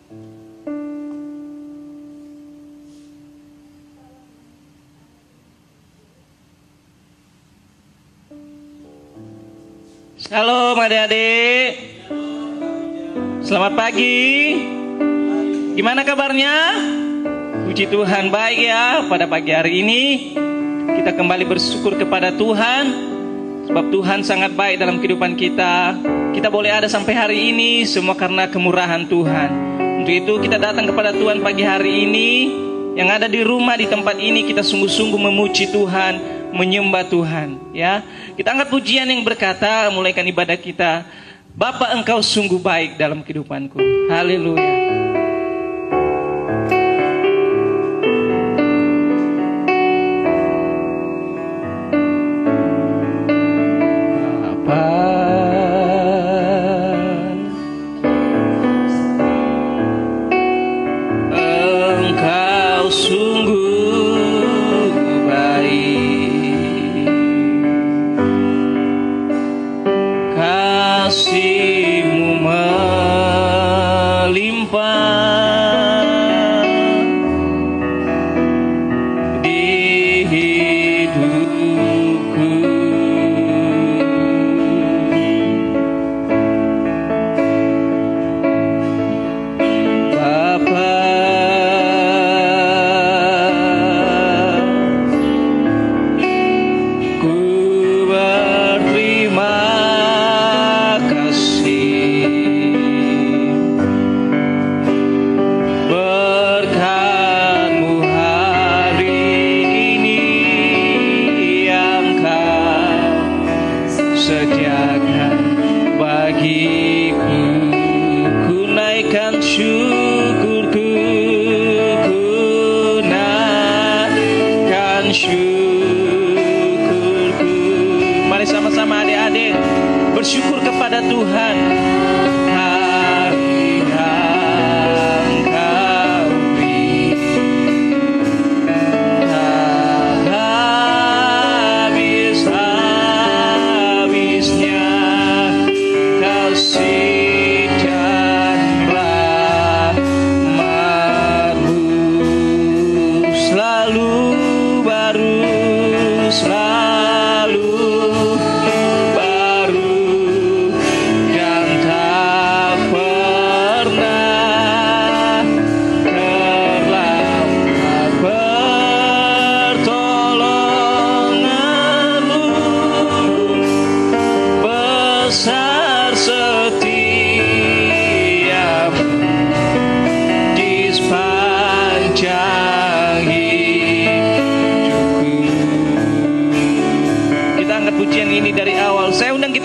Shalom adik-adik. Selamat pagi. Gimana kabarnya? Puji Tuhan, baik ya. Pada pagi hari ini kita kembali bersyukur kepada Tuhan, sebab Tuhan sangat baik dalam kehidupan kita. Kita boleh ada sampai hari ini semua karena kemurahan Tuhan. Untuk itu kita datang kepada Tuhan pagi hari ini. Yang ada di rumah, di tempat ini, kita sungguh-sungguh memuji Tuhan, menyembah Tuhan, ya. Kita angkat pujian yang berkata, mulaikan ibadah kita. Bapa, Engkau sungguh baik dalam kehidupanku. Haleluya.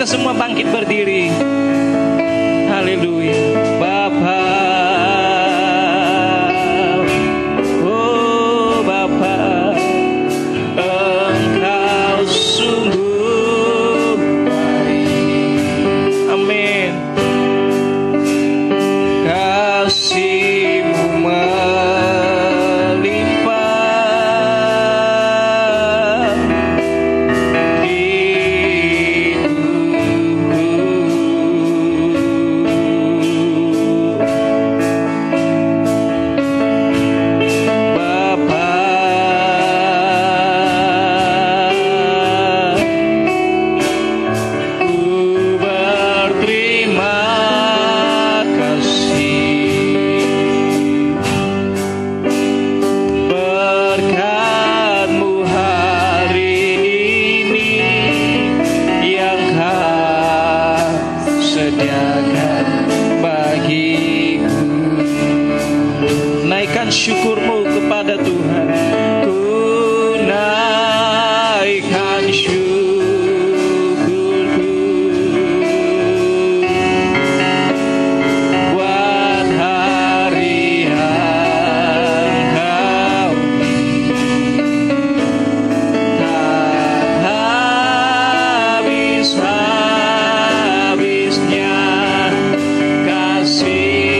Kita semua bangkit berdiri. Haleluya. Bapa, oh Bapa, Engkau sungguh baik. Amin. Kasih-Mu syukur-Mu kepada Tuhan. Ku naikkan syukurku buat hari yang Kau tak habis-habisnya kasih.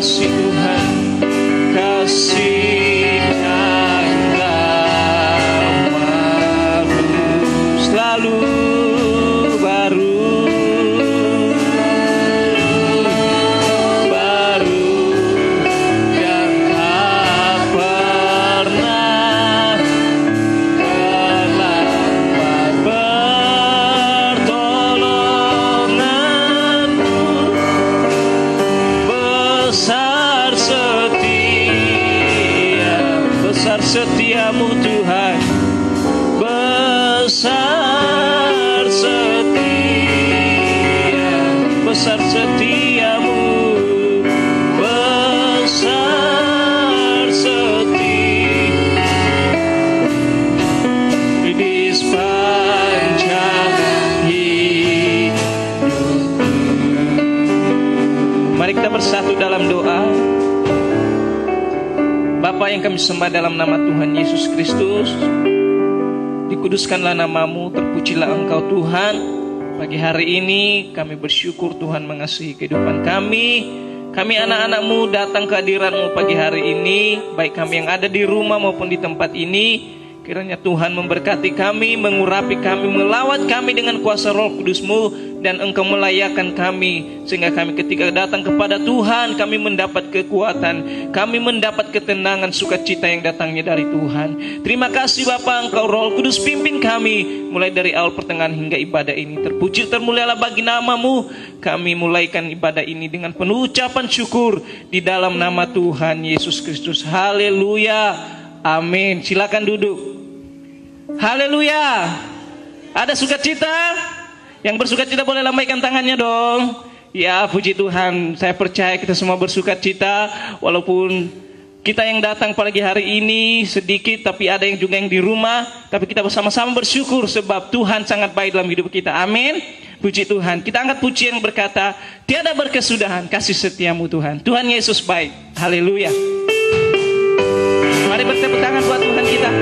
kasih Tuhan, kasih dan rahmat-Mu selalu baru, dan tak pernah terlambat pertolongan-Mu. Besar setiamu Tuhan, besar setiamu, besar setia di sepanjang hidupku. Mari kita bersatu dalam doa. Bapa yang kami sembah dalam nama Tuhan Yesus Kristus, dikuduskanlah nama-Mu, terpujilah Engkau Tuhan. Pagi hari ini kami bersyukur Tuhan mengasihi kehidupan kami. Kami anak-anak-Mu datang ke hadirat-Mu pagi hari ini, baik kami yang ada di rumah maupun di tempat ini. Kiranya Tuhan memberkati kami, mengurapi kami, melawat kami dengan kuasa Roh Kudus-Mu, dan Engkau melayakkan kami, sehingga kami ketika datang kepada Tuhan, kami mendapat kekuatan, kami mendapat ketenangan, sukacita yang datangnya dari Tuhan. Terima kasih Bapa, Engkau Roh Kudus pimpin kami, mulai dari awal pertengahan hingga ibadah ini. Terpuji termulialah bagi nama-Mu. Kami mulaikan ibadah ini dengan penuh ucapan syukur di dalam nama Tuhan Yesus Kristus. Haleluya, amin. Silakan duduk. Haleluya. Ada sukacita? Yang bersukacita boleh lambaikan tangannya dong. Ya, puji Tuhan. Saya percaya kita semua bersukacita, walaupun kita yang datang pagi hari ini sedikit, tapi ada yang juga yang di rumah. Tapi kita bersama-sama bersyukur sebab Tuhan sangat baik dalam hidup kita. Amin. Puji Tuhan. Kita angkat pujian yang berkata, tiada berkesudahan kasih setiamu Tuhan. Tuhan Yesus baik. Haleluya. Mari bertepuk tangan buat Tuhan kita.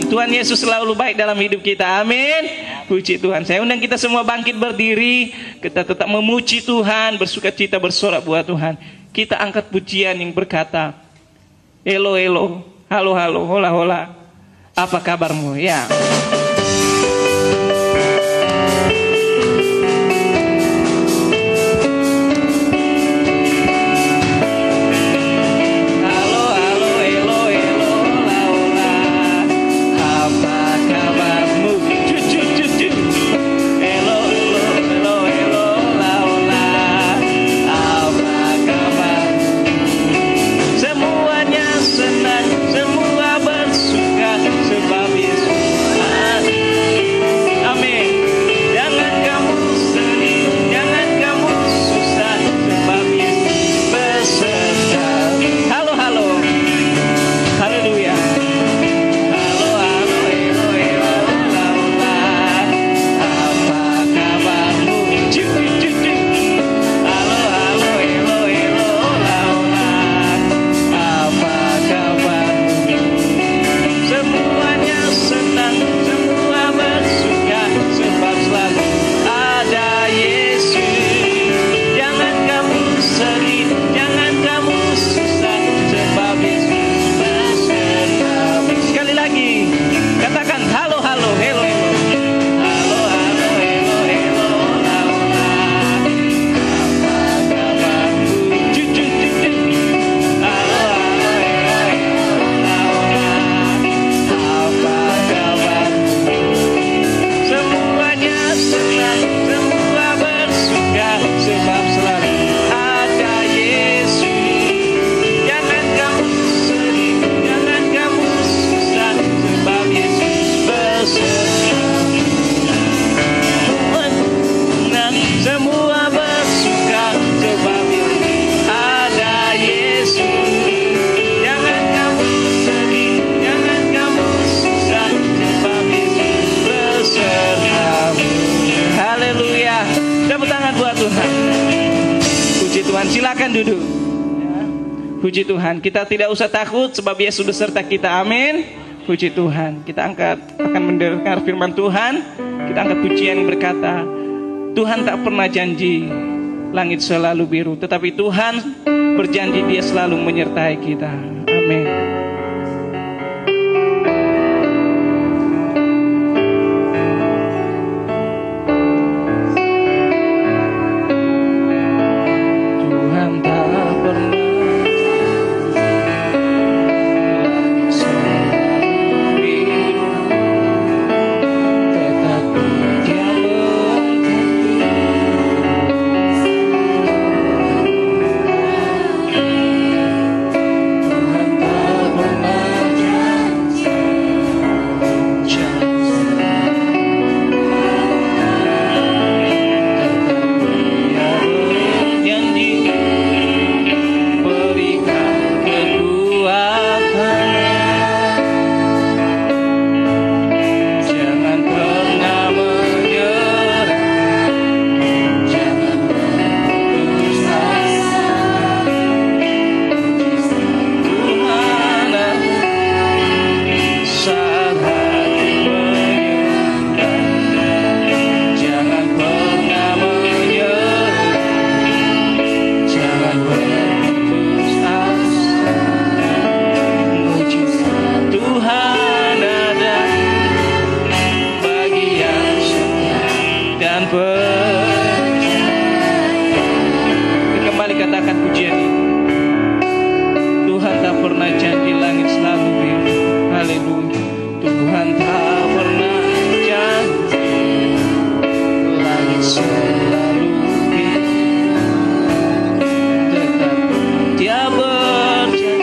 Tuhan Yesus selalu baik dalam hidup kita. Amin. Puji Tuhan. Saya undang kita semua bangkit berdiri. Kita tetap memuji Tuhan, bersukacita, bersorak buat Tuhan. Kita angkat pujian yang berkata, Elo, elo, halo, halo, hola, hola. Apa kabarmu? Ya. Silakan duduk. Ya. Puji Tuhan. Kita tidak usah takut sebab Yesus beserta kita. Amin. Puji Tuhan. Kita akan mendengar firman Tuhan. Kita angkat pujian yang berkata, Tuhan tak pernah janji langit selalu biru, tetapi Tuhan berjanji Dia selalu menyertai kita. Amin. Kembali katakan pujian ini. Tuhan tak pernah janji langit selalu biru. Haleluya. Tuhan tak pernah janji langit selalu biru, tetapi Dia berjanji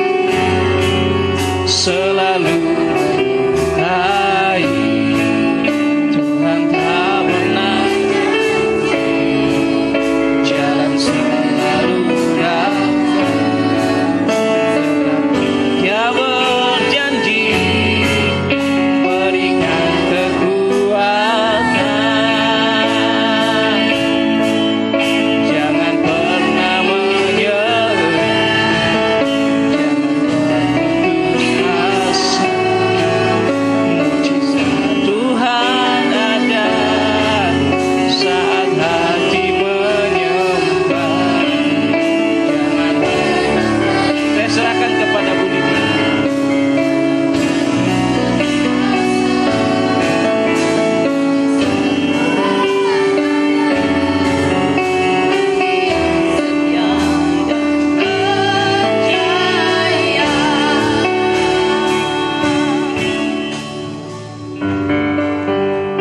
selalu baik. Tuhan tak pernah jalan selalu ramai, tetapi Dia berjanji berikan kekuatan. Jangan pernah menyerah, jangan putus asa. Mujizat Tuhan ada saat hati menyembah. Jangan saya serahkan kepada Bu Lydia.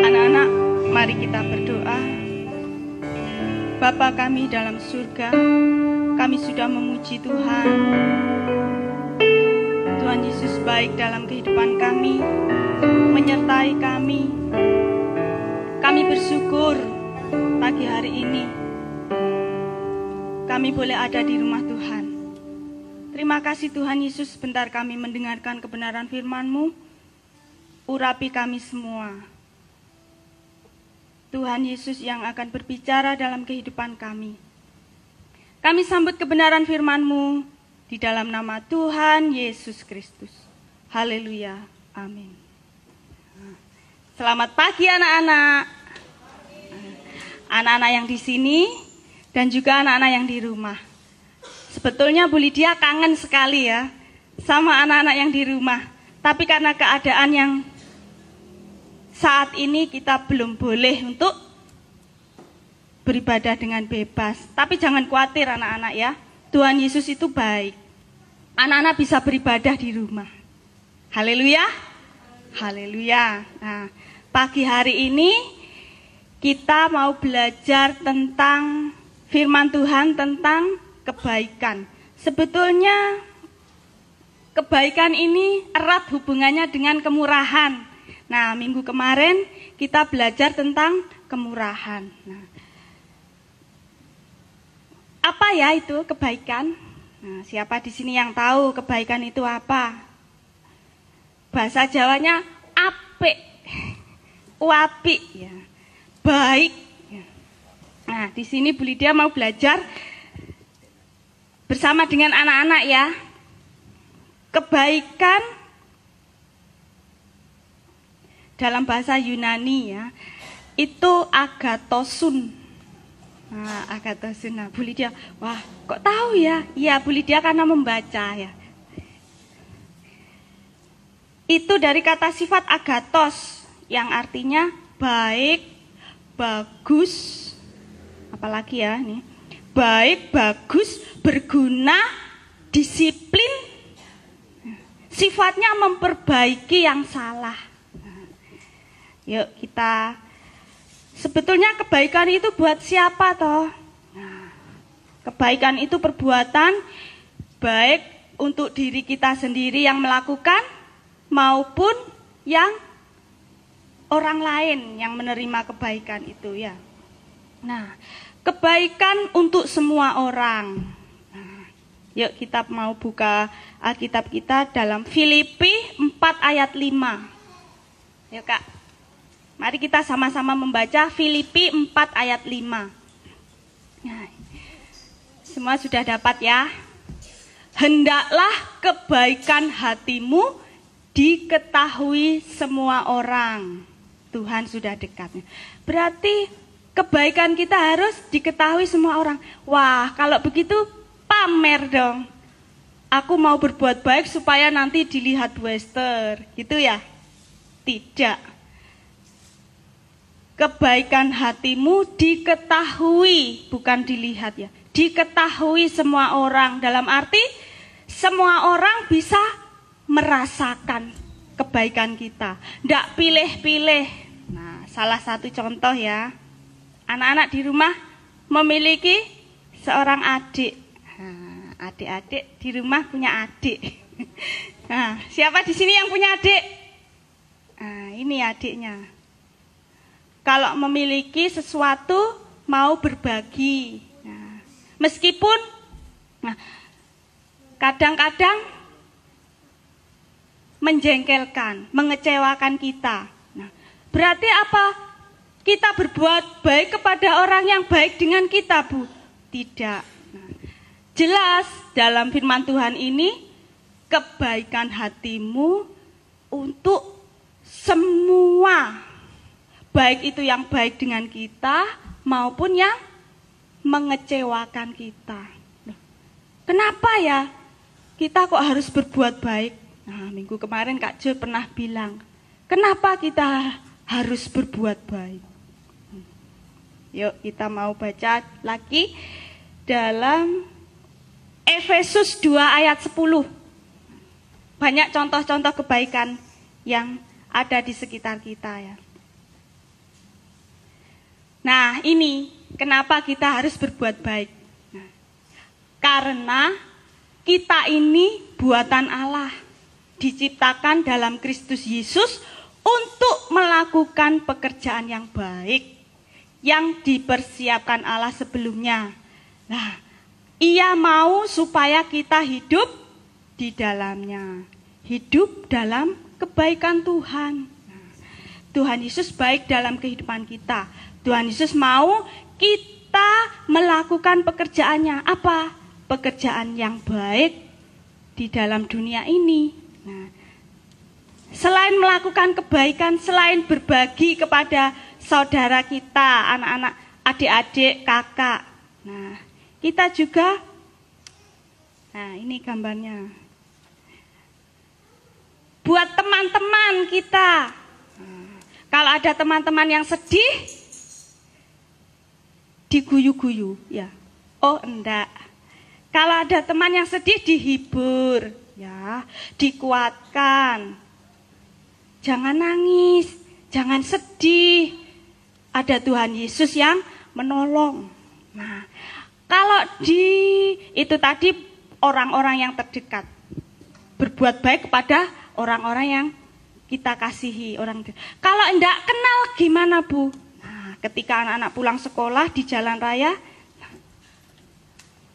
Anak-anak, mari kita berdoa. Bapa kami dalam surga, kami sudah memuji Tuhan. Tuhan Yesus baik dalam kehidupan kami, menyertai kami. Kami bersyukur pagi hari ini kami boleh ada di rumah Tuhan. Terima kasih Tuhan Yesus, sebentar kami mendengarkan kebenaran firman-Mu. Urapi kami semua. Tuhan Yesus yang akan berbicara dalam kehidupan kami. Kami sambut kebenaran firman-Mu di dalam nama Tuhan Yesus Kristus. Haleluya. Amin. Selamat pagi anak-anak. Anak-anak yang di sini dan juga anak-anak yang di rumah. Sebetulnya Bu Lydia kangen sekali ya sama anak-anak yang di rumah. Tapi karena keadaan yang saat ini kita belum boleh untuk beribadah dengan bebas. Tapi jangan khawatir anak-anak ya. Tuhan Yesus itu baik. Anak-anak bisa beribadah di rumah. Haleluya. Haleluya. Nah, pagi hari ini kita mau belajar tentang firman Tuhan tentang kebaikan. Sebetulnya kebaikan ini erat hubungannya dengan kemurahan. Nah, minggu kemarin kita belajar tentang kemurahan. Nah, apa ya itu kebaikan? Nah, siapa di sini yang tahu kebaikan itu apa? Bahasa Jawanya apik, uapik, ya, baik. Ya. Nah, di sini Bu Lydia mau belajar bersama dengan anak-anak ya. Kebaikan dalam bahasa Yunani ya, itu agatosun. Nah, agatosun. Nah, Bu Lydia, wah kok tahu ya? Iya, Bu Lydia karena membaca ya. Itu dari kata sifat agatos yang artinya baik, bagus, apalagi ya nih, baik, bagus, berguna, disiplin, sifatnya memperbaiki yang salah. Yuk kita, sebetulnya kebaikan itu buat siapa toh? Kebaikan itu perbuatan baik untuk diri kita sendiri yang melakukan maupun yang orang lain yang menerima kebaikan itu ya. Nah, kebaikan untuk semua orang. Nah, yuk kita mau buka Alkitab kita dalam Filipi 4 ayat 5. Yuk Kak, mari kita sama-sama membaca Filipi 4 ayat 5. Nah, semua sudah dapat ya? Hendaklah kebaikan hatimu diketahui semua orang. Tuhan sudah dekat. Berarti kebaikan kita harus diketahui semua orang. Wah, kalau begitu pamer dong. Aku mau berbuat baik supaya nanti dilihat Bu Esther. Gitu ya? Tidak. Kebaikan hatimu diketahui, bukan dilihat ya. Diketahui semua orang. Dalam arti semua orang bisa merasakan kebaikan kita, tidak pilih-pilih. Nah, salah satu contoh ya, anak-anak di rumah memiliki seorang adik. Nah, adik-adik di rumah punya adik. Nah, siapa di sini yang punya adik? Nah, ini adiknya. Kalau memiliki sesuatu mau berbagi. Nah, meskipun, nah, kadang-kadang menjengkelkan, mengecewakan kita. Nah, berarti apa? Kita berbuat baik kepada orang yang baik dengan kita, Bu? Tidak. Nah, jelas dalam firman Tuhan ini, kebaikan hatimu untuk semua. Baik itu yang baik dengan kita, maupun yang mengecewakan kita. Kenapa ya? Kita kok harus berbuat baik? Nah, minggu kemarin Kak Jo pernah bilang, kenapa kita harus berbuat baik? Yuk kita mau baca lagi dalam Efesus 2 ayat 10. Banyak contoh-contoh kebaikan yang ada di sekitar kita ya. Nah, ini kenapa kita harus berbuat baik? Nah, karena kita ini buatan Allah, diciptakan dalam Kristus Yesus untuk melakukan pekerjaan yang baik yang dipersiapkan Allah sebelumnya. Nah, Ia mau supaya kita hidup di dalamnya, hidup dalam kebaikan Tuhan. Nah, Tuhan Yesus baik dalam kehidupan kita. Tuhan Yesus mau kita melakukan pekerjaannya. Apa? Pekerjaan yang baik di dalam dunia ini. Nah, selain melakukan kebaikan, selain berbagi kepada saudara kita, anak-anak, adik-adik, kakak. Nah, kita juga, nah ini gambarnya. Buat teman-teman kita. Nah, kalau ada teman-teman yang sedih, diguyu-guyu, ya. Oh, enggak. Kalau ada teman yang sedih, dihibur. Ya, dikuatkan. Jangan nangis, jangan sedih. Ada Tuhan Yesus yang menolong. Nah, kalau itu tadi orang-orang yang terdekat. Berbuat baik kepada orang-orang yang kita kasihi. Kalau enggak kenal gimana, Bu? Nah, ketika anak-anak pulang sekolah di jalan raya,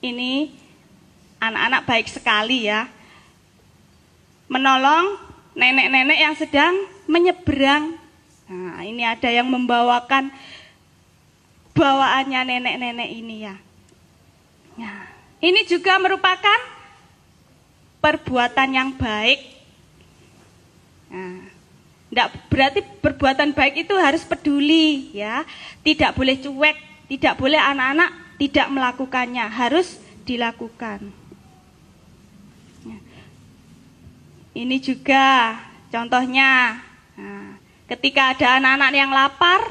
ini anak-anak baik sekali ya. Menolong nenek-nenek yang sedang menyeberang. Nah, ini ada yang membawakan bawaannya nenek-nenek ini ya. Nah, Ini juga merupakan perbuatan yang baik. Nah, enggak berarti perbuatan baik itu harus peduli ya. Tidak boleh cuek, tidak boleh anak-anak tidak melakukannya, harus dilakukan. Ini juga contohnya, nah, ketika ada anak-anak yang lapar,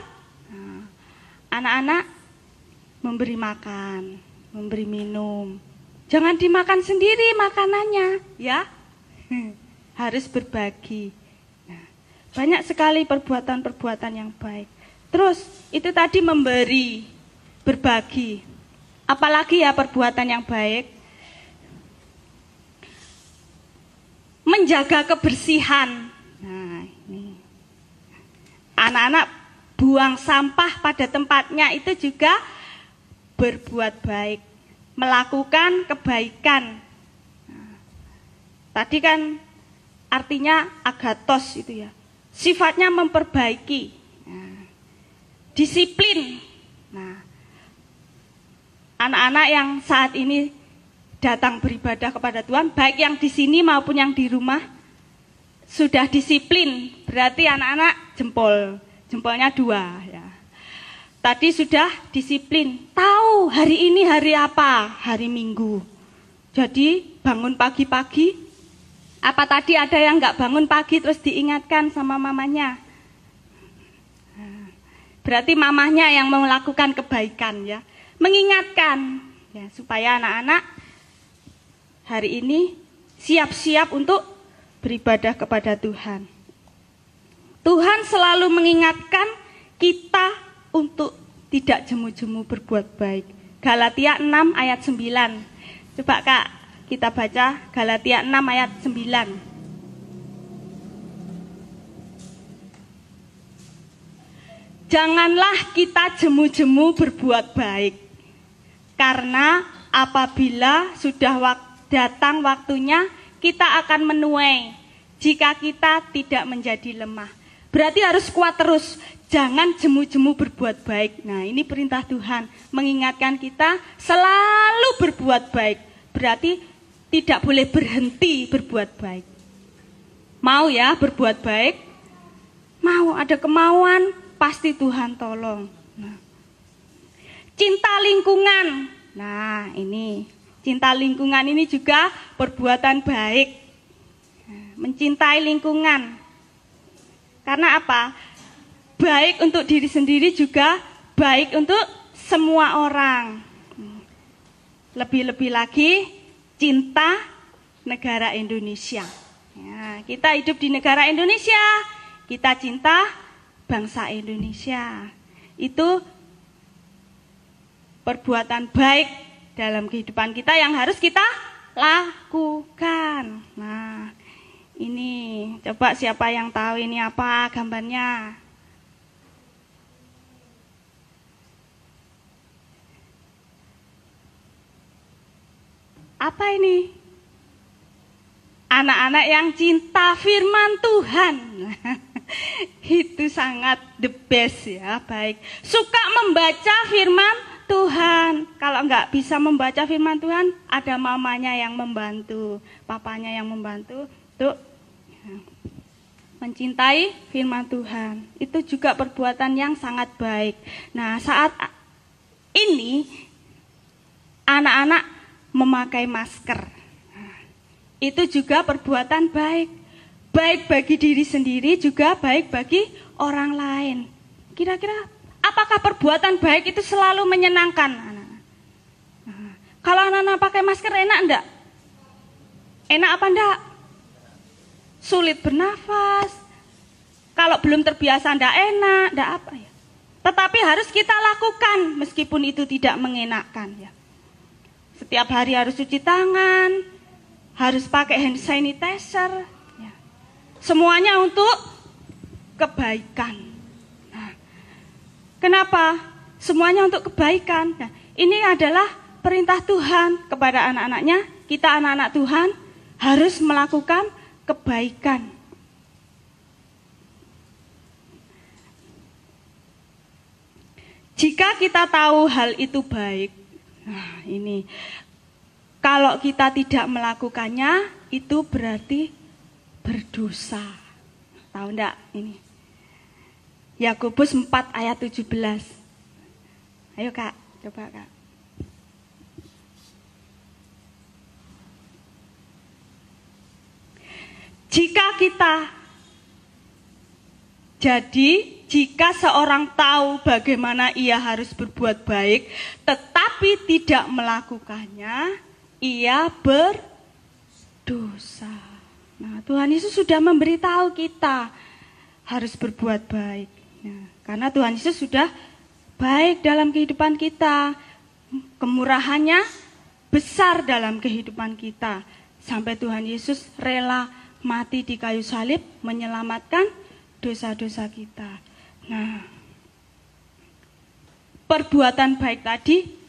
nah, anak-anak memberi makan, memberi minum. Jangan dimakan sendiri makanannya, ya. Harus berbagi. Nah, banyak sekali perbuatan-perbuatan yang baik. Terus itu tadi memberi, berbagi. Apalagi ya perbuatan yang baik? Menjaga kebersihan. Nah, ini. Anak-anak buang sampah pada tempatnya itu juga berbuat baik, melakukan kebaikan. Nah, tadi kan artinya agatos itu ya. Sifatnya memperbaiki. Nah, disiplin. Nah, anak-anak yang saat ini datang beribadah kepada Tuhan, baik yang di sini maupun yang di rumah, sudah disiplin, berarti anak-anak jempolnya 2 ya. Tadi sudah disiplin, tahu hari ini hari apa, hari Minggu. Jadi bangun pagi-pagi, apa tadi ada yang nggak bangun pagi terus diingatkan sama mamanya. Berarti mamanya yang melakukan kebaikan ya, mengingatkan ya, supaya anak-anak hari ini siap-siap untuk beribadah kepada Tuhan. Tuhan selalu mengingatkan kita untuk tidak jemu-jemu berbuat baik. Galatia 6 ayat 9. Coba Kak, kita baca Galatia 6 ayat 9. Janganlah kita jemu-jemu berbuat baik, karena apabila sudah datang waktunya, kita akan menuai jika kita tidak menjadi lemah. Berarti harus kuat terus, jangan jemu-jemu berbuat baik. Nah, ini perintah Tuhan, mengingatkan kita selalu berbuat baik. Berarti tidak boleh berhenti berbuat baik. Mau ya berbuat baik? Mau, ada kemauan, pasti Tuhan tolong. Nah, cinta lingkungan. Nah, ini cinta lingkungan ini juga perbuatan baik. Mencintai lingkungan. Karena apa? Baik untuk diri sendiri juga baik untuk semua orang. Lebih-lebih lagi cinta negara Indonesia. Ya, kita hidup di negara Indonesia, kita cinta bangsa Indonesia. Itu perbuatan baik dalam kehidupan kita yang harus kita lakukan. Nah, ini coba siapa yang tahu ini apa gambarnya? Apa ini? Anak-anak yang cinta firman Tuhan. Itu sangat the best ya, baik. Suka membaca firman Tuhan. Kalau enggak bisa membaca firman Tuhan, ada mamanya yang membantu, papanya yang membantu untuk mencintai firman Tuhan. Itu juga perbuatan yang sangat baik. Nah, saat ini anak-anak memakai masker. Itu juga perbuatan baik. Baik bagi diri sendiri, juga baik bagi orang lain. Kira-kira apakah perbuatan baik itu selalu menyenangkan anak-anak? Nah, kalau anak-anak pakai masker enak enggak? Enak apa enggak? Sulit bernafas. Kalau belum terbiasa enggak enak, enggak apa ya. Tetapi harus kita lakukan meskipun itu tidak mengenakkan ya. Setiap hari harus cuci tangan, harus pakai hand sanitizer ya. Semuanya untuk kebaikan. Kenapa? Semuanya untuk kebaikan. Nah, ini adalah perintah Tuhan kepada anak-anaknya. Kita anak-anak Tuhan harus melakukan kebaikan. Jika kita tahu hal itu baik, nah ini Kalau kita tidak melakukannya, itu berarti berdosa. Tahu enggak ini? Yakobus 4 ayat 17. Ayo Kak, coba Kak. Jika seorang tahu bagaimana ia harus berbuat baik, tetapi tidak melakukannya, ia berdosa. Nah, Tuhan Yesus sudah memberitahu kita harus berbuat baik. Nah, karena Tuhan Yesus sudah baik dalam kehidupan kita. Kemurahannya besar dalam kehidupan kita. Sampai Tuhan Yesus rela mati di kayu salib menyelamatkan dosa-dosa kita. Nah, perbuatan baik tadi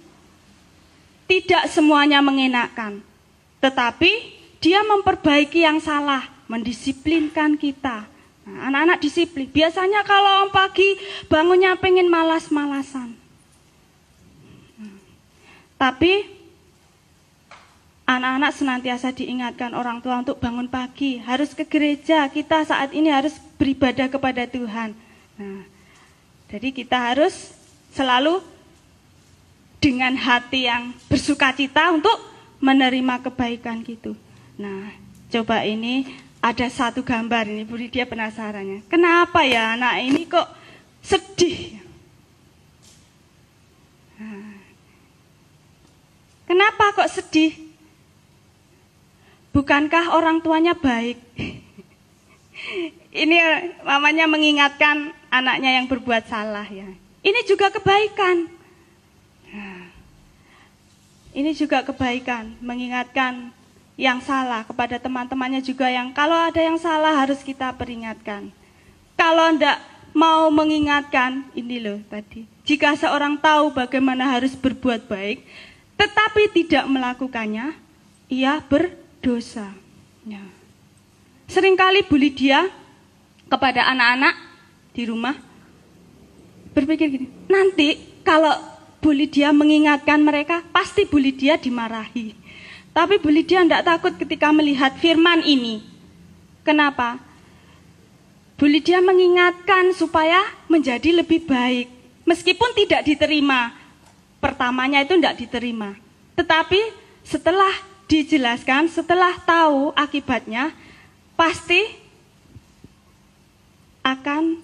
tidak semuanya mengenakan, tetapi dia memperbaiki yang salah, mendisiplinkan kita. Nah, anak-anak disiplin. Biasanya kalau pagi bangunnya pengen malas-malasan. Tapi anak-anak senantiasa diingatkan orang tua untuk bangun pagi, harus ke gereja, kita saat ini harus beribadah kepada Tuhan. Nah, jadi kita harus selalu dengan hati yang bersukacita untuk menerima kebaikan gitu. Nah, coba ini ada satu gambar ini, Bu Lydia penasarannya. Kenapa ya anak ini kok sedih? Nah, kenapa kok sedih? Bukankah orang tuanya baik? Ini mamanya mengingatkan anaknya yang berbuat salah ya. Ini juga kebaikan. Nah, ini juga kebaikan, mengingatkan yang salah kepada teman-temannya juga yang kalau ada yang salah harus kita peringatkan. Kalau enggak mau mengingatkan, ini loh tadi. Jika seorang tahu bagaimana harus berbuat baik, tetapi tidak melakukannya, ia berdosa. Ya. Seringkali Bu Lydia kepada anak-anak di rumah berpikir gini, nanti kalau Bu Lydia mengingatkan mereka, pasti Bu Lydia dimarahi. Tapi Bu Lydia tidak takut ketika melihat firman ini. Kenapa? Bu Lydia mengingatkan supaya menjadi lebih baik. Meskipun tidak diterima, pertamanya itu tidak diterima. Tetapi setelah dijelaskan, setelah tahu akibatnya, pasti akan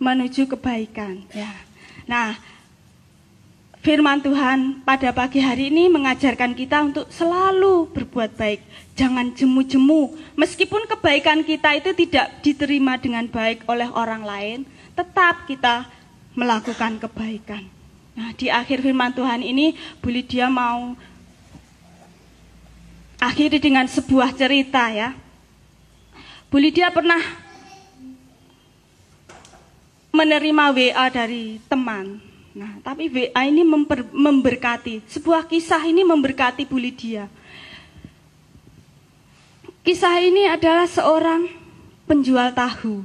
menuju kebaikan. Ya. Nah, firman Tuhan pada pagi hari ini mengajarkan kita untuk selalu berbuat baik. Jangan jemu-jemu. Meskipun kebaikan kita itu tidak diterima dengan baik oleh orang lain, tetap kita melakukan kebaikan. Nah, di akhir firman Tuhan ini, Bu Lydia mau akhiri dengan sebuah cerita ya. Bu Lydia pernah menerima WA dari teman. Nah, tapi WA ini memberkati. Sebuah kisah ini memberkati Bu Lydia. Kisah ini adalah seorang penjual tahu.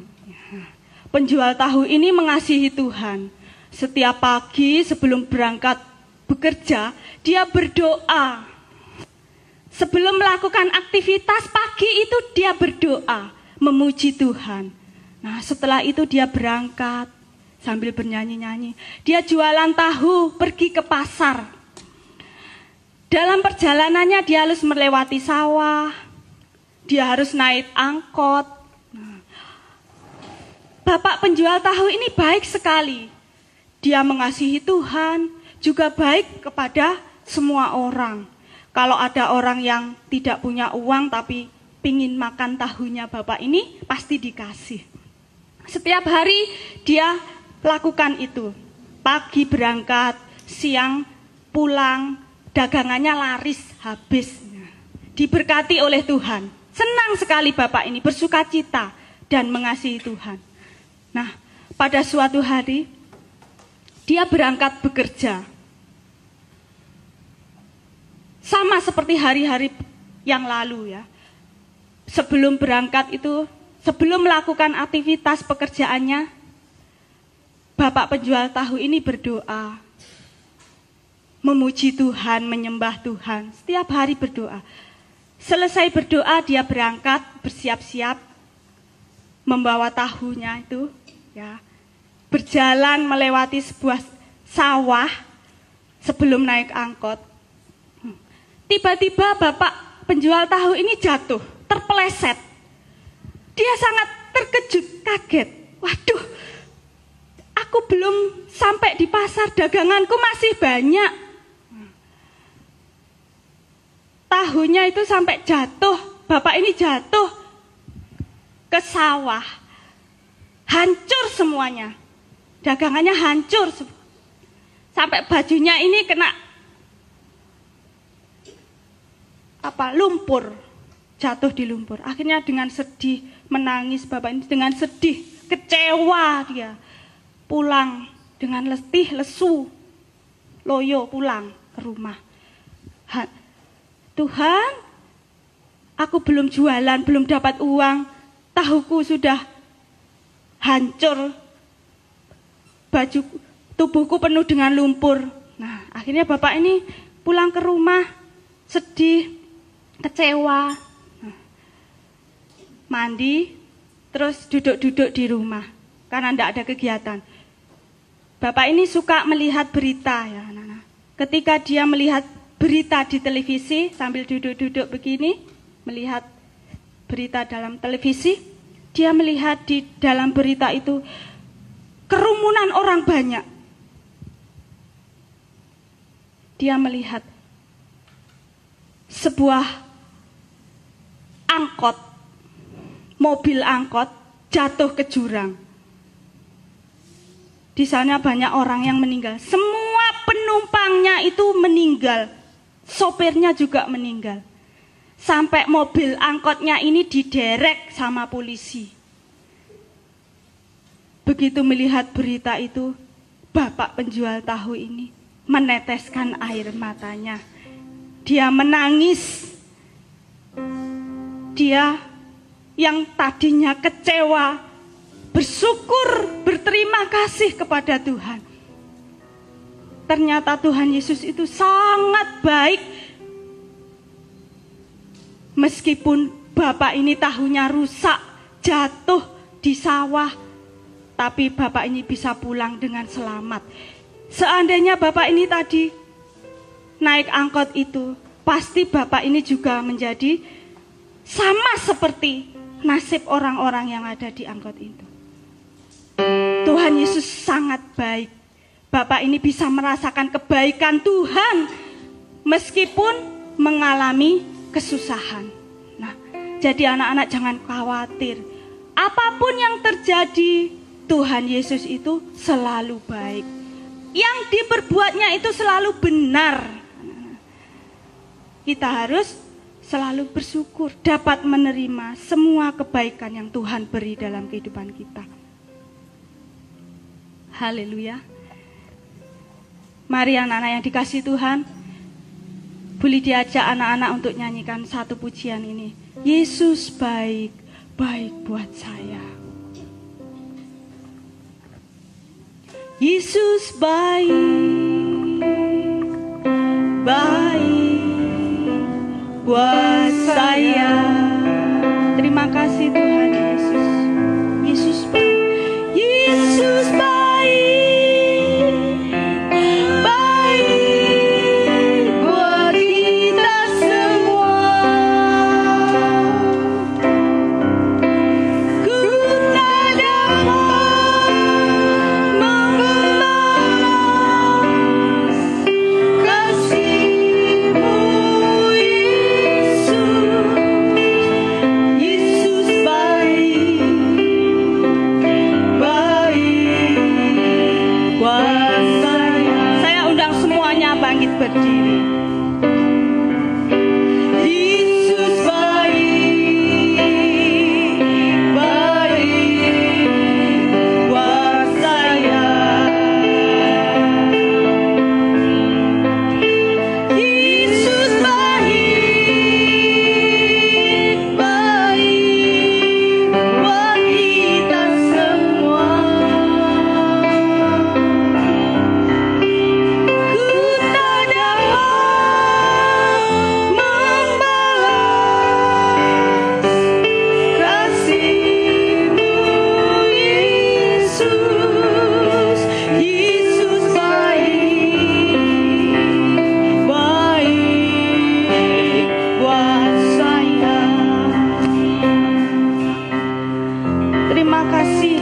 Penjual tahu ini mengasihi Tuhan. Setiap pagi sebelum berangkat bekerja, dia berdoa. Sebelum melakukan aktivitas pagi itu dia berdoa, memuji Tuhan. Nah, setelah itu dia berangkat sambil bernyanyi-nyanyi. Dia jualan tahu, pergi ke pasar. Dalam perjalanannya dia harus melewati sawah. Dia harus naik angkot. Nah, Bapak penjual tahu ini baik sekali. Dia mengasihi Tuhan, juga baik kepada semua orang. Kalau ada orang yang tidak punya uang tapi pingin makan tahunya Bapak ini, pasti dikasih. Setiap hari dia lakukan itu. Pagi berangkat, siang pulang, dagangannya laris habis. Diberkati oleh Tuhan. Senang sekali Bapak ini, bersukacita dan mengasihi Tuhan. Nah, pada suatu hari dia berangkat bekerja. Sama seperti hari-hari yang lalu ya. Sebelum berangkat itu, sebelum melakukan aktivitas pekerjaannya, Bapak penjual tahu ini berdoa. memuji Tuhan, menyembah Tuhan, setiap hari berdoa. Selesai berdoa dia berangkat, bersiap-siap, membawa tahunya itu, ya, berjalan melewati sebuah sawah sebelum naik angkot. Tiba-tiba bapak penjual tahu ini jatuh, terpeleset. Dia sangat terkejut, kaget. Waduh, aku belum sampai di pasar, daganganku masih banyak. Tahunya itu sampai jatuh, bapak ini jatuh ke sawah. Hancur semuanya. Dagangannya hancur. Sampai bajunya ini kena lumpur. Jatuh di lumpur. Akhirnya dengan sedih, menangis bapak ini dengan sedih, kecewa dia. Pulang dengan letih, lesu, loyo pulang ke rumah. Tuhan, aku belum jualan, belum dapat uang, tahuku sudah hancur, baju tubuhku penuh dengan lumpur. Nah, akhirnya bapak ini pulang ke rumah, sedih, kecewa, mandi, terus duduk-duduk di rumah karena tidak ada kegiatan. Bapak ini suka melihat berita, ya anak-anak. Ketika dia melihat berita di televisi sambil duduk-duduk begini, melihat berita dalam televisi, dia melihat di dalam berita itu kerumunan orang banyak. Dia melihat sebuah angkot, mobil angkot jatuh ke jurang. Di sana banyak orang yang meninggal. Semua penumpangnya itu meninggal. Sopirnya juga meninggal. Sampai mobil angkotnya ini diderek sama polisi. Begitu melihat berita itu, bapak penjual tahu ini meneteskan air matanya. Dia menangis. Dia yang tadinya kecewa, bersyukur, berterima kasih kepada Tuhan. Ternyata Tuhan Yesus itu sangat baik. Meskipun bapak ini tahunya rusak, jatuh di sawah, tapi bapak ini bisa pulang dengan selamat. Seandainya bapak ini tadi naik angkot itu, pasti bapak ini juga menjadi sama seperti nasib orang-orang yang ada di angkot itu. Tuhan Yesus sangat baik. Bapak ini bisa merasakan kebaikan Tuhan meskipun mengalami kesusahan. Nah, jadi anak-anak jangan khawatir. Apapun yang terjadi, Tuhan Yesus itu selalu baik. Yang diperbuatnya itu selalu benar. Kita harus selalu bersyukur, dapat menerima semua kebaikan yang Tuhan beri dalam kehidupan kita. Haleluya. Mari anak-anak yang dikasihi Tuhan, boleh diajak anak-anak untuk nyanyikan satu pujian ini. Yesus baik, baik buat saya. Yesus baik, baik buat saya. Terima kasih Tuhan Yesus. Yesus baik. Yesus baik. Ku tak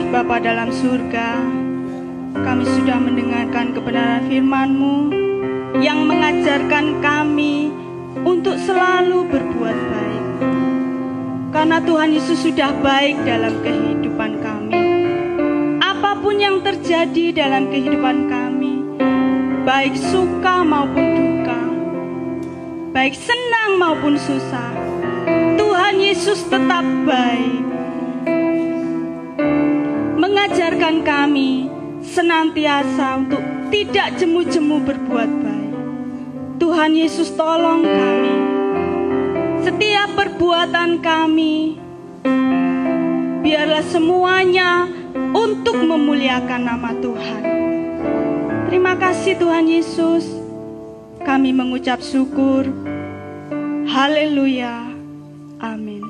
Bapa dalam surga, kami sudah mendengarkan kebenaran firman-Mu yang mengajarkan kami untuk selalu berbuat baik. Karena Tuhan Yesus sudah baik dalam kehidupan kami. Apapun yang terjadi dalam kehidupan kami, baik suka maupun duka, baik senang maupun susah, Tuhan Yesus tetap baik. Mengajarkan kami senantiasa untuk tidak jemu-jemu berbuat baik. Tuhan Yesus tolong kami. Setiap perbuatan kami, biarlah semuanya untuk memuliakan nama Tuhan. Terima kasih Tuhan Yesus. Kami mengucap syukur. Haleluya. Amin.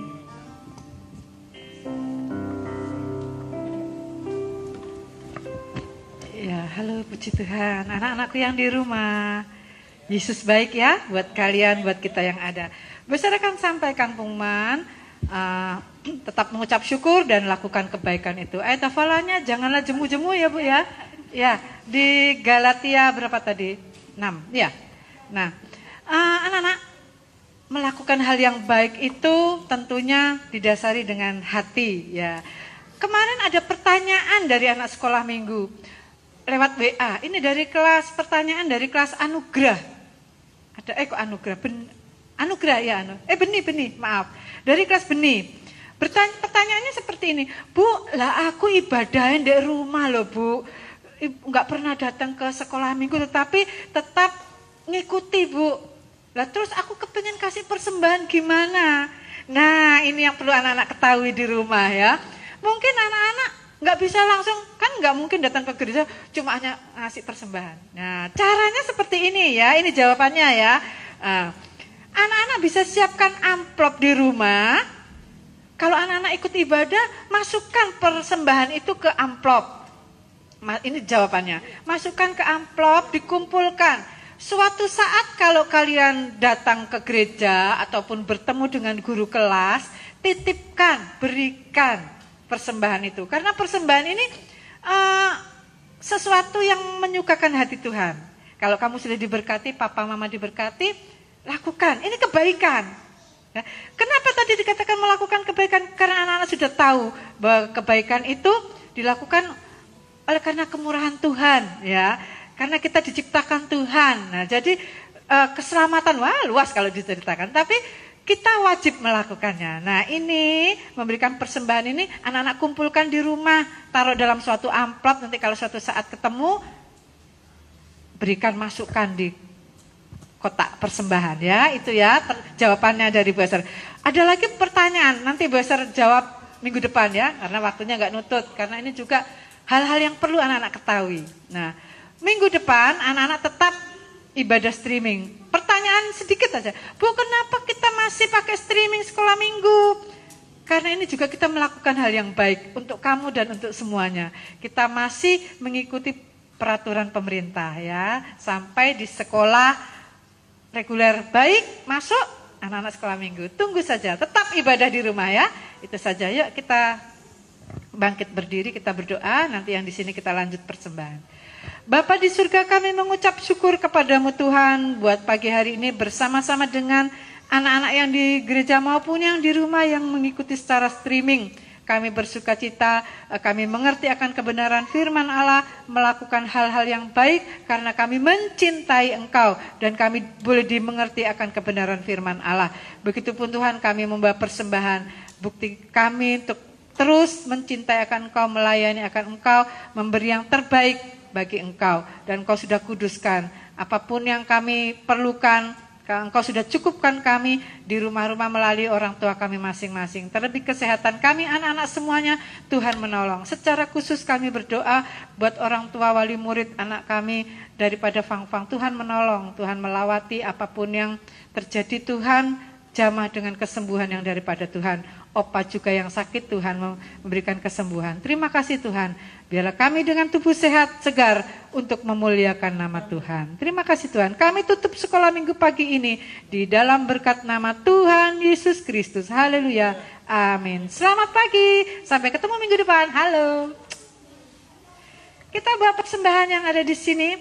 Ya, halo, puji Tuhan. Anak-anakku yang di rumah, Yesus baik ya buat kalian, buat kita yang ada. Besar akan sampaikan pengumuman, tetap mengucap syukur dan lakukan kebaikan itu. Ayat hafalannya janganlah jemu-jemu ya Bu ya. Ya, di Galatia berapa tadi? 6. Ya. Nah, anak-anak melakukan hal yang baik itu tentunya didasari dengan hati ya. Kemarin ada pertanyaan dari anak sekolah minggu lewat WA. Ini dari kelas, pertanyaan dari kelas Anugerah. Ada kok Anugerah? Anugerah ya Benih, maaf. Dari kelas Benih. Pertanyaannya seperti ini, Bu, lah aku ibadahin di rumah loh Bu. Enggak pernah datang ke sekolah minggu tetapi tetap ngikuti Bu. Lah terus aku kepengen kasih persembahan gimana? Nah, ini yang perlu anak-anak ketahui di rumah ya. Mungkin anak-anak nggak bisa langsung, kan nggak mungkin datang ke gereja cuma hanya ngasih persembahan. Nah, caranya seperti ini ya, ini jawabannya ya. Anak-anak bisa siapkan amplop di rumah. Kalau anak-anak ikut ibadah, masukkan persembahan itu ke amplop. Ini jawabannya. Masukkan ke amplop, dikumpulkan. Suatu saat kalau kalian datang ke gereja ataupun bertemu dengan guru kelas, titipkan, berikan persembahan itu. Karena persembahan ini sesuatu yang menyukakan hati Tuhan. Kalau kamu sudah diberkati, papa mama diberkati, lakukan. Ini kebaikan. Ya. Kenapa tadi dikatakan melakukan kebaikan? Karena anak-anak sudah tahu bahwa kebaikan itu dilakukan oleh karena kemurahan Tuhan, ya. Karena kita diciptakan Tuhan. Nah, jadi keselamatan luas kalau diceritakan, tapi kita wajib melakukannya. Nah, ini memberikan persembahan ini anak-anak kumpulkan di rumah, taruh dalam suatu amplop, nanti kalau suatu saat ketemu berikan, masukkan di kotak persembahan ya. Itu ya jawabannya dari Bu Esther. Ada lagi pertanyaan, nanti Bu Esther jawab minggu depan ya, karena waktunya nggak nutut, karena ini juga hal-hal yang perlu anak-anak ketahui. Nah, minggu depan anak-anak tetap ibadah streaming. Pertanyaan sedikit aja, Bu, kenapa kita masih pakai streaming sekolah minggu? Karena ini juga kita melakukan hal yang baik untuk kamu dan untuk semuanya. Kita masih mengikuti peraturan pemerintah ya, sampai di sekolah reguler baik masuk anak-anak sekolah minggu. Tunggu saja, tetap ibadah di rumah ya. Itu saja. Yuk kita bangkit berdiri, kita berdoa, nanti yang di sini kita lanjut persembahan. Bapa di surga, kami mengucap syukur kepadamu Tuhan buat pagi hari ini bersama-sama dengan anak-anak yang di gereja maupun yang di rumah yang mengikuti secara streaming. Kami bersuka cita, kami mengerti akan kebenaran firman Allah, melakukan hal-hal yang baik karena kami mencintai Engkau dan kami boleh dimengerti akan kebenaran firman Allah. Begitupun Tuhan, kami membawa persembahan, bukti kami untuk terus mencintai akan Engkau, melayani akan Engkau, memberi yang terbaik bagi Engkau. Dan Engkau sudah kuduskan apapun yang kami perlukan, Engkau sudah cukupkan kami di rumah-rumah melalui orang tua kami masing-masing. Terlebih kesehatan kami, anak-anak semuanya, Tuhan menolong. Secara khusus kami berdoa buat orang tua, wali murid anak kami daripada Fang-Fang. Tuhan menolong, Tuhan melawati apapun yang terjadi. Tuhan jamah dengan kesembuhan yang daripada Tuhan. Opa juga yang sakit, Tuhan memberikan kesembuhan. Terima kasih Tuhan. Biarlah kami dengan tubuh sehat, segar untuk memuliakan nama Tuhan. Terima kasih Tuhan. Kami tutup sekolah minggu pagi ini di dalam berkat nama Tuhan Yesus Kristus. Haleluya. Amin. Selamat pagi. Sampai ketemu minggu depan. Halo. Kita bawa persembahan yang ada di sini.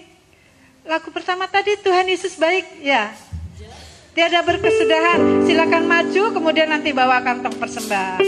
Lagu pertama tadi Tuhan Yesus baik, ya. Tiada berkesudahan. Silakan maju, kemudian nanti bawa kantong persembahan.